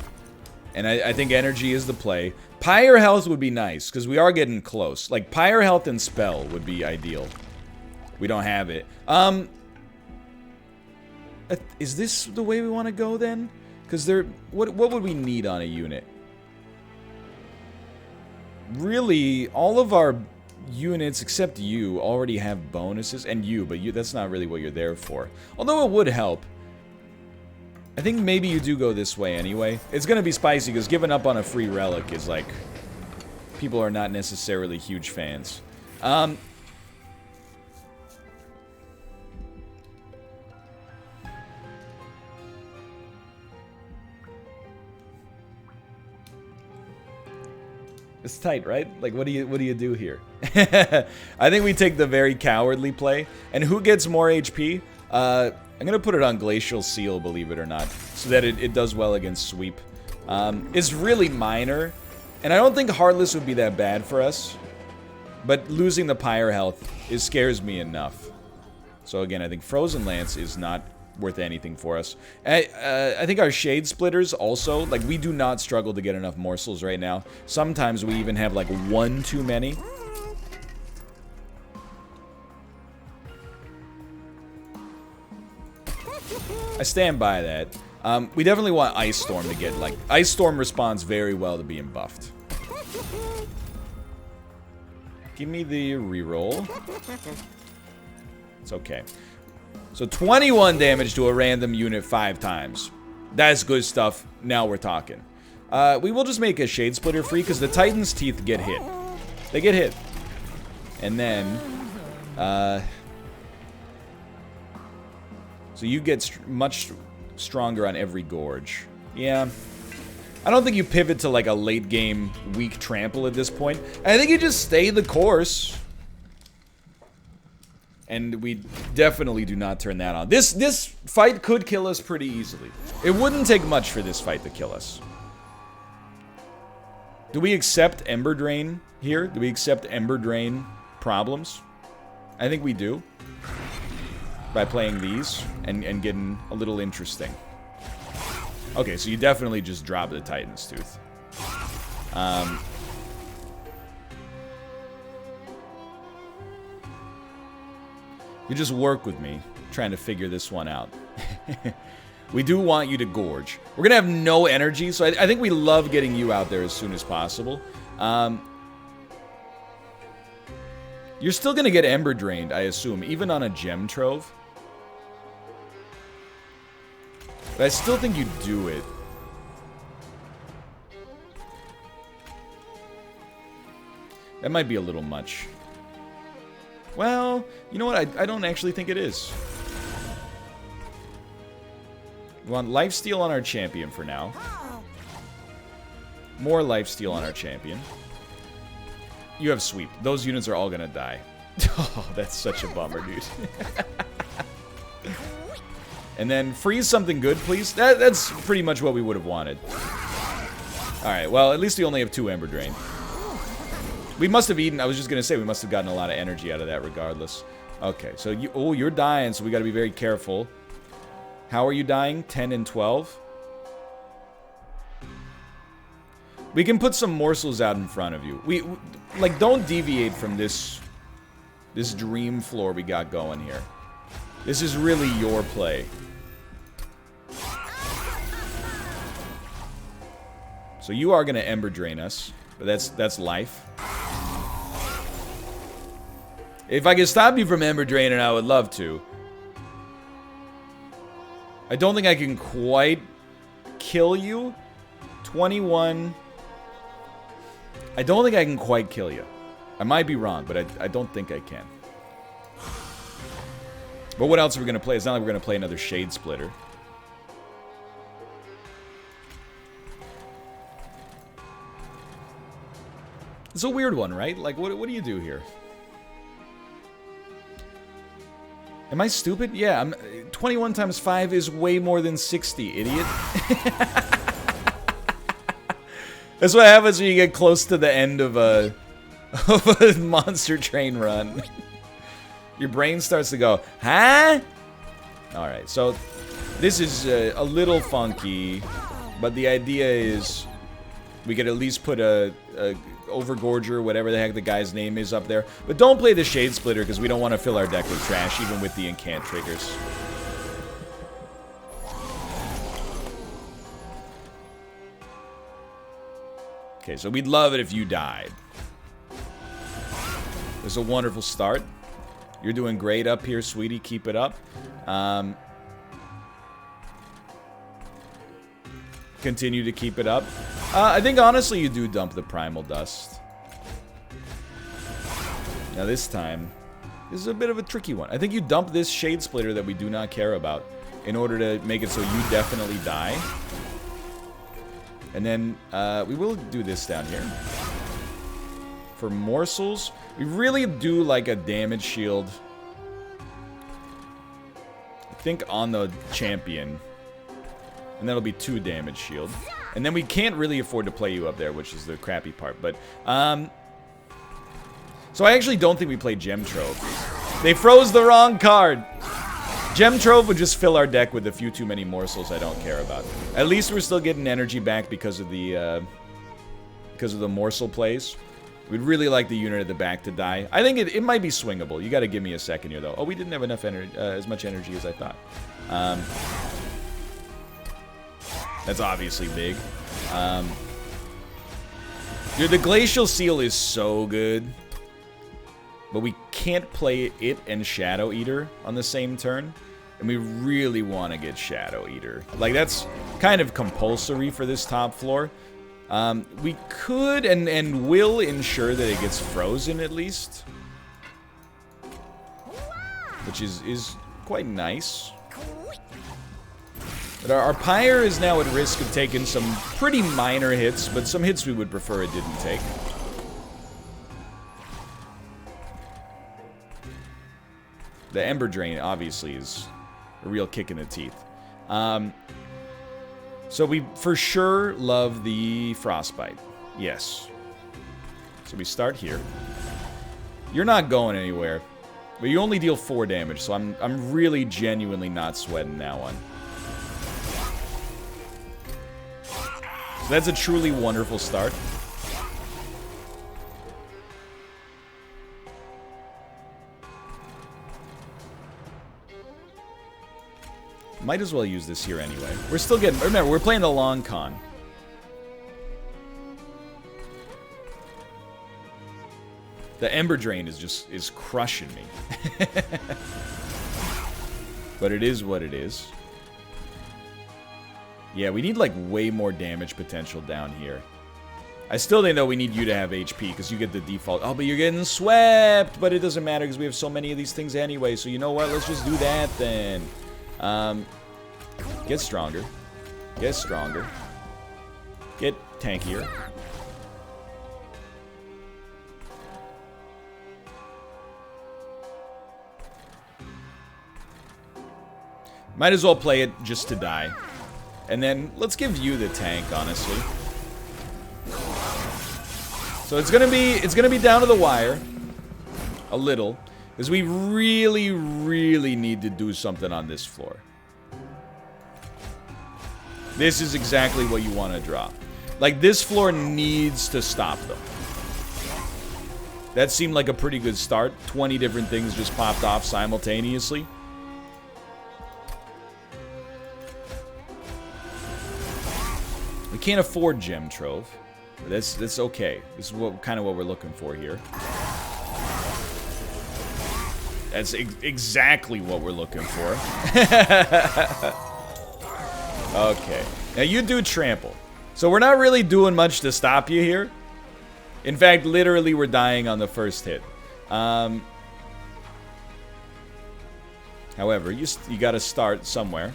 [SPEAKER 1] And I think energy is the play. Pyre health would be nice, because we are getting close. Like, Pyre health and spell would be ideal. We don't have it. Is this the way we want to go, then? Because what would we need on a unit? Really, all of our units, except you, already have bonuses. And you, but that's not really what you're there for. Although it would help. I think maybe you do go this way anyway. It's gonna be spicy, because giving up on a free relic is like... people are not necessarily huge fans. It's tight, right? Like, what do you do here? I think we take the very cowardly play. And who gets more HP? I'm gonna put it on Glacial Seal, believe it or not, so that it does well against sweep. It's really minor, and I don't think Heartless would be that bad for us. But losing the Pyre health scares me enough. So again, I think Frozen Lance is not worth anything for us. I think our Shade Splitters also, like, we do not struggle to get enough morsels right now. Sometimes we even have like 1 too many. I stand by that. We definitely want Ice Storm to get, like... Ice Storm responds very well to being buffed. Give me the reroll. It's okay. So 21 damage to a random unit 5 times. That's good stuff. Now we're talking. We will just make a Shade Splitter free, because the Titan's teeth get hit. They get hit. And then... so you get much stronger on every gorge. Yeah. I don't think you pivot to like a late game weak trample at this point. I think you just stay the course. And we definitely do not turn that on. This fight could kill us pretty easily. It wouldn't take much for this fight to kill us. Do we accept Ember Drain here? Do we accept Ember Drain problems? I think we do. By playing these and getting a little interesting. Okay, so you definitely just drop the Titan's Tooth. You just work with me, trying to figure this one out. We do want you to gorge. We're gonna have no energy, so I think we love getting you out there as soon as possible. You're still gonna get Ember Drained, I assume, even on a Gem Trove. But I still think you do it. That might be a little much. Well, you know what? I don't actually think it is. We want lifesteal on our champion for now. More lifesteal on our champion. You have sweep. Those units are all gonna die. Oh, that's such a bummer, dude. And then freeze something good, please. That's pretty much what we would have wanted. Alright, well, at least we only have 2 Ember Drain. We must have eaten, I was just gonna say, we must have gotten a lot of energy out of that regardless. Okay, so you're dying, so we gotta be very careful. How are you dying? 10 and 12? We can put some morsels out in front of you. We like, don't deviate from this dream floor we got going here. This is really your play. So you are gonna Ember Drain us, but that's life. If I could stop you from Ember Draining, I would love to. I don't think I can quite kill you. 21. I don't think I can quite kill you. I might be wrong, but I don't think I can. But what else are we going to play? It's not like we're going to play another Shade Splitter. It's a weird one, right? Like, what do you do here? Am I stupid? Yeah, 21 times 5 is way more than 60, idiot. That's what happens when you get close to the end of a monster train run. Your brain starts to go, huh? Alright, so this is a little funky, but the idea is we could at least put a Overgorger, whatever the heck the guy's name is, up there. But don't play the Shade Splitter because we don't want to fill our deck with trash, even with the incant triggers. Okay, so we'd love it if you died. It was a wonderful start. You're doing great up here, sweetie. Keep it up. Continue to keep it up. I think, honestly, you do dump the Primal Dust. Now, this time, this is a bit of a tricky one. I think you dump this Shade Splitter that we do not care about in order to make it so you definitely die. And then, we will do this down here. For morsels, we really do like a damage shield. I think on the champion. And that'll be 2 damage shield. And then we can't really afford to play you up there, which is the crappy part. But, so I actually don't think we played Gem Trove. They froze the wrong card. Gem Trove would just fill our deck with a few too many morsels I don't care about. At least we're still getting energy back because of the morsel plays. We'd really like the unit at the back to die. I think it might be swingable. You got to give me a second here, though. Oh, we didn't have enough energy, as much energy as I thought. That's obviously big. Dude, the Glacial Seal is so good. But we can't play it and Shadow Eater on the same turn. And we really want to get Shadow Eater. Like, that's kind of compulsory for this top floor. We could and will ensure that it gets frozen at least. Which is quite nice. But our Pyre is now at risk of taking some pretty minor hits, but some hits we would prefer it didn't take. The Ember Drain, obviously, is a real kick in the teeth. So we for sure love the Frostbite. Yes. So we start here. You're not going anywhere. But you only deal 4 damage, so I'm really genuinely not sweating that one. So that's a truly wonderful start. Might as well use this here anyway. We're still getting... Remember, we're playing the long con. The Ember Drain is crushing me. But it is what it is. Yeah, we need, like, way more damage potential down here. I still think, though, we need you to have HP, because you get the default. Oh, but you're getting swept! But it doesn't matter, because we have so many of these things anyway. So, you know what? Let's just do that, then. Get stronger. Get stronger. Get tankier. Might as well play it just to die. And then, let's give you the tank, honestly. So it's gonna be down to the wire. A little. Because we really, really need to do something on this floor. This is exactly what you want to drop. Like, this floor needs to stop them. That seemed like a pretty good start. 20 different things just popped off simultaneously. We can't afford Gem Trove. That's okay. This is kind of what we're looking for here. That's exactly what we're looking for. Okay. Now you do trample. So we're not really doing much to stop you here. In fact, literally we're dying on the first hit. However, you gotta start somewhere.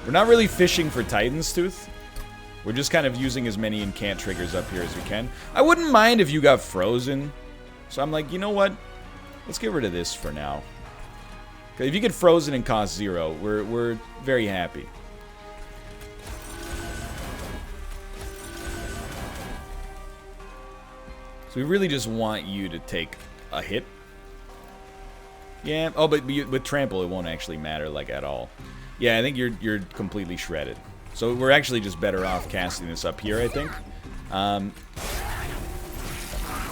[SPEAKER 1] We're not really fishing for Titan's Tooth. We're just kind of using as many incant triggers up here as we can. I wouldn't mind if you got frozen. So I'm like, you know what? Let's get rid of this for now. Okay, if you get frozen and cost 0, we're very happy. So we really just want you to take a hit. Yeah. Oh, but with trample, it won't actually matter like at all. Yeah, I think you're completely shredded. So we're actually just better off casting this up here, I think.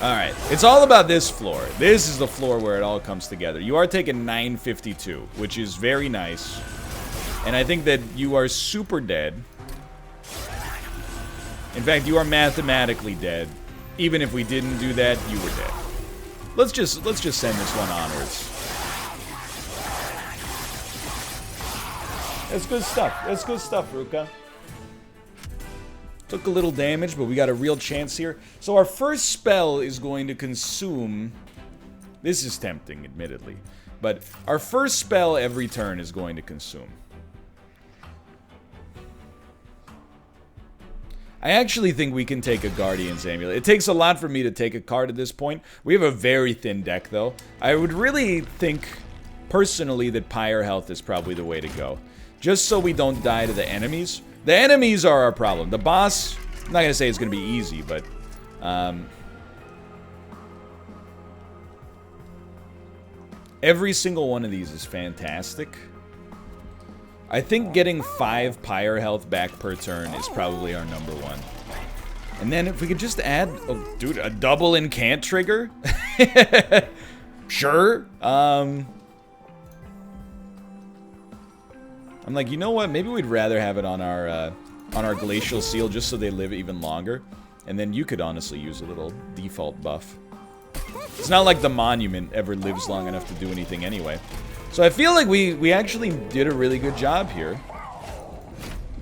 [SPEAKER 1] Alright, it's all about this floor. This is the floor where it all comes together. You are taking 952, which is very nice. And I think that you are super dead. In fact, you are mathematically dead. Even if we didn't do that, you were dead. Let's just send this one onwards. That's good stuff. That's good stuff, Ruka. Took a little damage, but we got a real chance here. So our first spell is going to consume... This is tempting, admittedly. But our first spell every turn is going to consume. I actually think we can take a Guardian's Amulet. It takes a lot for me to take a card at this point. We have a very thin deck, though. I would really think, personally, that Pyre Health is probably the way to go. Just so we don't die to the enemies. The enemies are our problem. The boss, I'm not going to say it's going to be easy, but... every single one of these is fantastic. I think getting 5 Pyre health back per turn is probably our number one. And then if we could just add... Oh, dude, a double incant trigger? Sure. I'm like, you know what? Maybe we'd rather have it on our Glacial Seal just so they live even longer. And then you could honestly use a little default buff. It's not like the Monument ever lives long enough to do anything anyway. So I feel like we actually did a really good job here.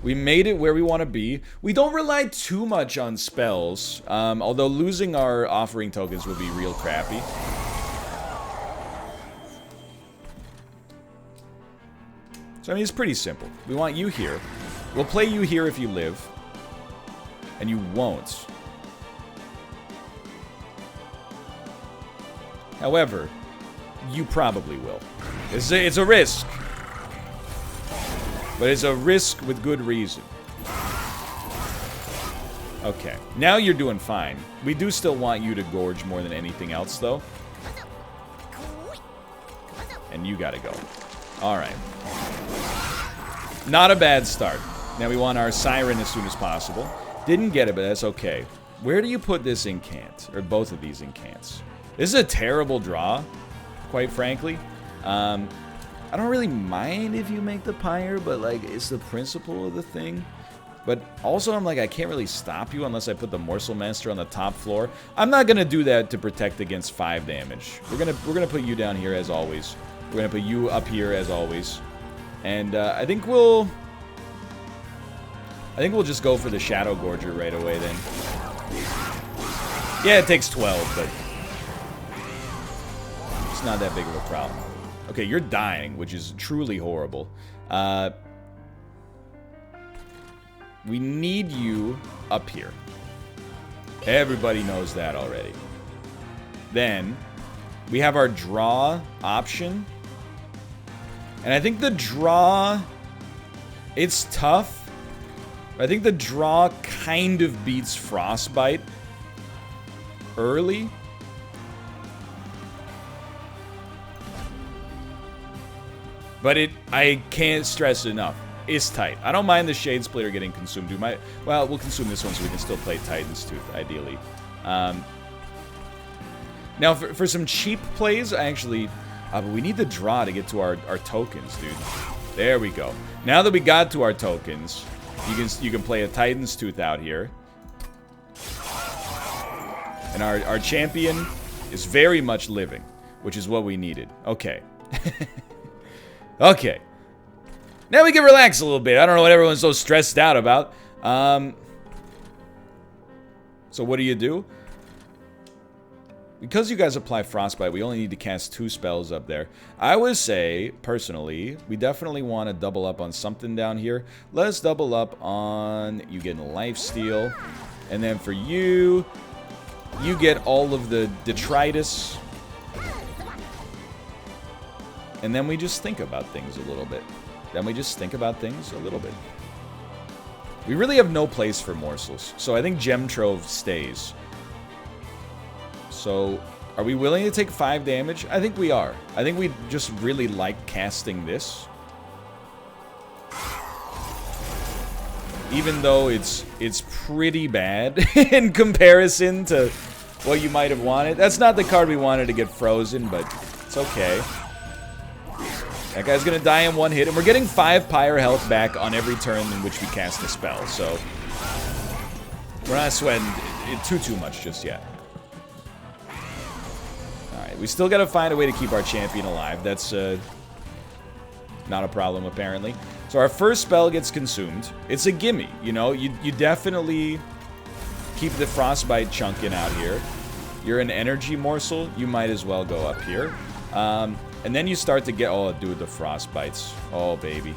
[SPEAKER 1] We made it where we want to be. We don't rely too much on spells. Although losing our offering tokens would be real crappy. So, I mean, it's pretty simple. We want you here. We'll play you here if you live. And you won't. However, you probably will. It's a risk. But it's a risk with good reason. Okay, now you're doing fine. We do still want you to gorge more than anything else, though. And you gotta go. Alright. Not a bad start. Now we want our Siren as soon as possible. Didn't get it, but that's okay. Where do you put this incant? Or both of these incants? This is a terrible draw, quite frankly. I don't really mind if you make the pyre, but like it's the principle of the thing. But also I'm like, I can't really stop you unless I put the Morsel Master on the top floor. I'm not gonna do that to protect against 5 damage. We're gonna put you down here as always. We're gonna put you up here as always. And I think we'll just go for the Shadow Gorger right away then. Yeah, it takes 12, but it's not that big of a problem. Okay, you're dying, which is truly horrible. We need you up here. Everybody knows that already. Then, we have our draw option. And I think the draw, it's tough. I think the draw kind of beats Frostbite early. But I can't stress enough. It's tight. I don't mind the Shade Splitter getting consumed. Well, we'll consume this one so we can still play Titan's Tooth, ideally. Now, for some cheap plays, I actually... but we need the draw to get to our tokens, dude. There we go. Now that we got to our tokens, you can play a Titan's Tooth out here. And our champion is very much living, which is what we needed. Okay. Okay. Now we can relax a little bit. I don't know what everyone's so stressed out about. So what do? Because you guys apply Frostbite, we only need to cast 2 spells up there. I would say, personally, we definitely want to double up on something down here. Let's double up on you getting Lifesteal. And then for you, you get all of the Detritus. And then we just think about things a little bit. We really have no place for morsels, so I think Gem Trove stays. So, are we willing to take 5 damage? I think we are. I think we just really like casting this. Even though it's pretty bad in comparison to what you might have wanted. That's not the card we wanted to get frozen, but it's okay. That guy's gonna die in 1 hit, and we're getting 5 pyre health back on every turn in which we cast a spell, so we're not sweating it too much just yet. Alright, we still gotta find a way to keep our champion alive. That's not a problem, apparently. So our first spell gets consumed. It's a gimme, you know? You definitely keep the Frostbite chunking out here. You're an energy morsel, you might as well go up here. And then you start to get... Oh, dude, the Frostbites. Oh, baby.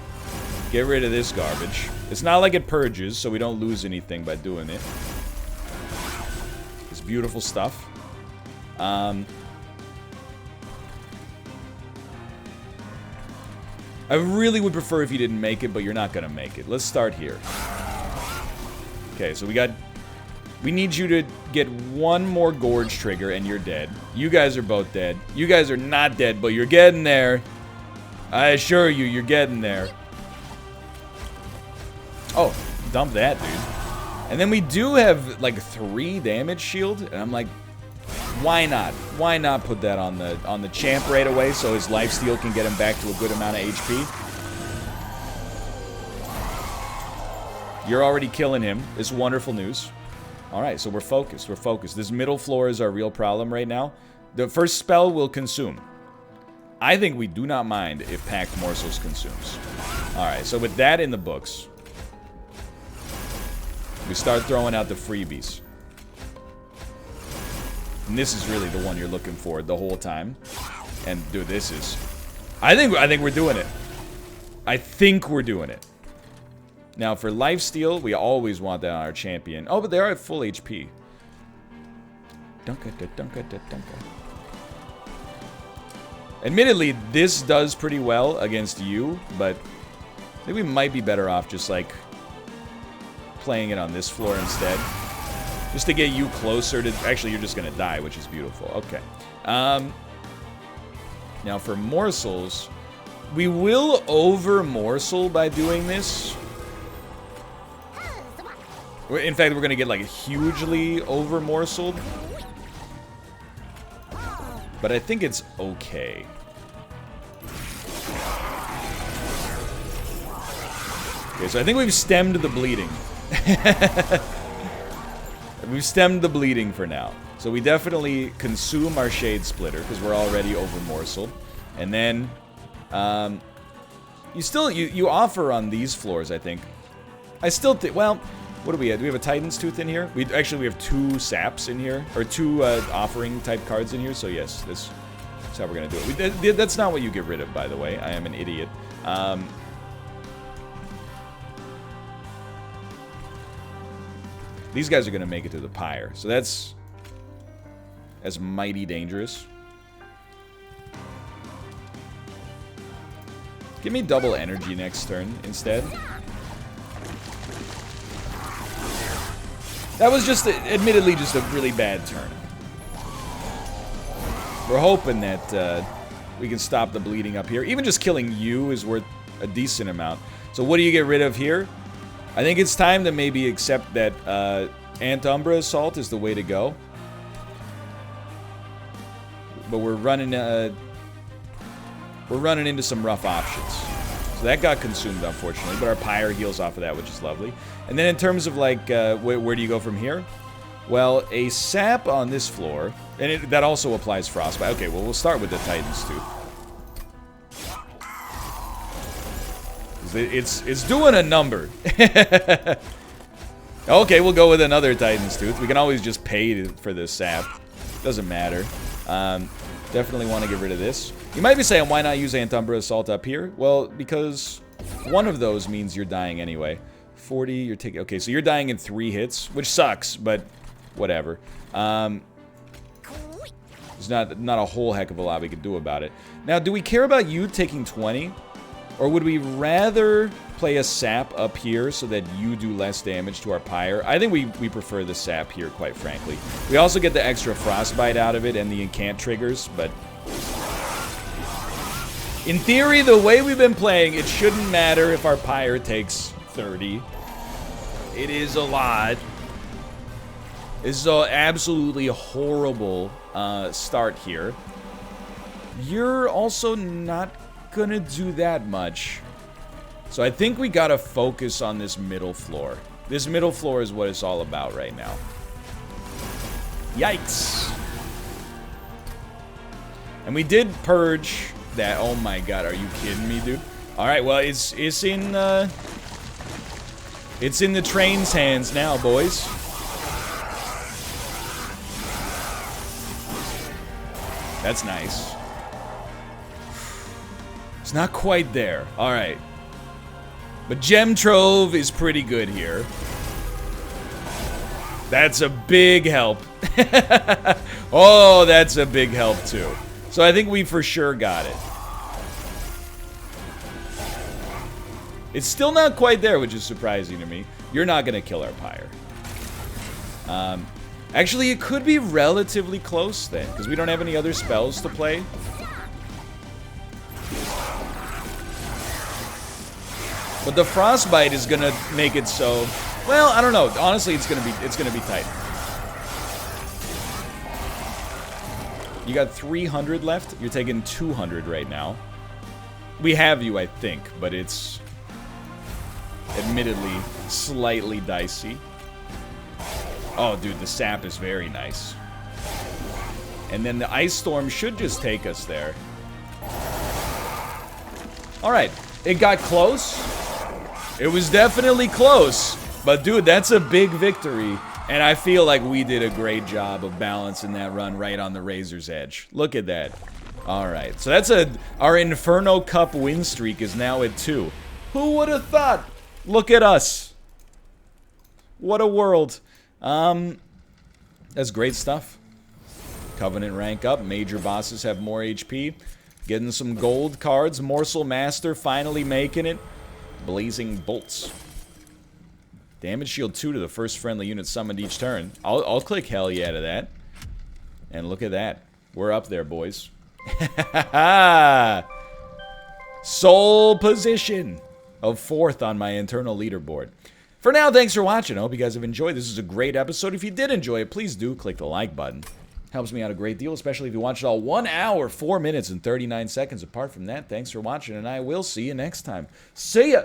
[SPEAKER 1] Get rid of this garbage. It's not like it purges, so we don't lose anything by doing it. It's beautiful stuff. I really would prefer if you didn't make it, but you're not going to make it. Let's start here. Okay, so we need you to get 1 more Gorge trigger and you're dead. You guys are both dead. You guys are not dead, but you're getting there. I assure you, you're getting there. Oh, dump that, dude. And then we do have, like, 3 damage shield, and I'm like, why not? Why not put that on the champ right away so his lifesteal can get him back to a good amount of HP? You're already killing him. It's wonderful news. Alright, so we're focused. This middle floor is our real problem right now. The first spell will consume. I think we do not mind if Packed Morsels consumes. Alright, so with that in the books, we start throwing out the freebies. And this is really the one you're looking for the whole time. And dude, this is... I think we're doing it. I think we're doing it. Now, for lifesteal, we always want that on our champion. Oh, but they are at full HP. Dunka. Admittedly, this does pretty well against you, but I think we might be better off just, like, playing it on this floor instead. Just to get you closer to... Actually, you're just going to die, which is beautiful. Okay. Now, for morsels, we will over-morsel by doing this. In fact, we're going to get, like, hugely over-morseled. But I think it's okay. Okay, so I think we've stemmed the bleeding. We've stemmed the bleeding for now. So we definitely consume our Shade Splitter, because we're already over-morseled. And then, you offer on these floors, I think. I still think, well, what do we have? Do we have a Titan's Tooth in here? We have 2 saps in here, or 2 offering type cards in here, so yes, that's how we're gonna do it. That's not what you get rid of, by the way. I am an idiot. These guys are gonna make it to the pyre, so that's mighty dangerous. Give me double energy next turn instead. That was just, admittedly, just a really bad turn. We're hoping that we can stop the bleeding up here. Even just killing you is worth a decent amount. So what do you get rid of here? I think it's time to maybe accept that Umbra Assault is the way to go. But we're running into some rough options. So that got consumed, unfortunately, but our pyre heals off of that, which is lovely. And then in terms of, like, where do you go from here? Well, a sap on this floor, and that also applies Frostbite. Okay, well, we'll start with the Titan's Tooth. It's doing a number. Okay, we'll go with another Titan's Tooth. We can always just pay for this sap. Doesn't matter. Definitely want to get rid of this. You might be saying, why not use Umbra Assault up here? Well, because one of those means you're dying anyway. 40, you're taking... Okay, so you're dying in 3 hits, which sucks, but whatever. There's not a whole heck of a lot we could do about it. Now, do we care about you taking 20? Or would we rather play a sap up here so that you do less damage to our pyre? I think we prefer the sap here, quite frankly. We also get the extra frostbite out of it and the incant triggers, but... in theory, the way we've been playing, it shouldn't matter if our pyre takes 30. It is a lot. This is an absolutely horrible start here. You're also not gonna do that much. So I think we gotta focus on this middle floor. This middle floor is what it's all about right now. Yikes. And we did purge that. Oh my god, are you kidding me, dude? Alright, well, it's in the train's hands now, boys. That's nice. It's not quite there. Alright. But Gem Trove is pretty good here. That's a big help. Oh, that's a big help too. So I think we for sure got it. It's still not quite there, which is surprising to me. You're not going to kill our pyre. Actually, it could be relatively close then, because we don't have any other spells to play. But the frostbite is gonna make it so, well, I don't know. Honestly, it's gonna be tight. You got 300 left. You're taking 200 right now. We have you, I think, but it's admittedly slightly dicey. Oh, dude, the sap is very nice. And then the ice storm should just take us there. All right, it got close. It was definitely close, but dude, that's a big victory, and I feel like we did a great job of balancing that run right on the razor's edge. Look at that. All right, so that's our Inferno Cup win streak is now at 2. Who would have thought? Look at us. What a world. That's great stuff. Covenant rank up, major bosses have more HP. Getting some gold cards, Morsel Master finally making it. Blazing Bolts. Damage shield 2 to the first friendly unit summoned each turn. I'll click hell yeah to that. And look at that. We're up there, boys. Sole position of 4th on my internal leaderboard. For now, thanks for watching. I hope you guys have enjoyed. This is a great episode. If you did enjoy it, please do click the like button. Helps me out a great deal, especially if you watch it all 1 hour, 4 minutes, and 39 seconds. Apart from that, thanks for watching, and I will see you next time. See ya!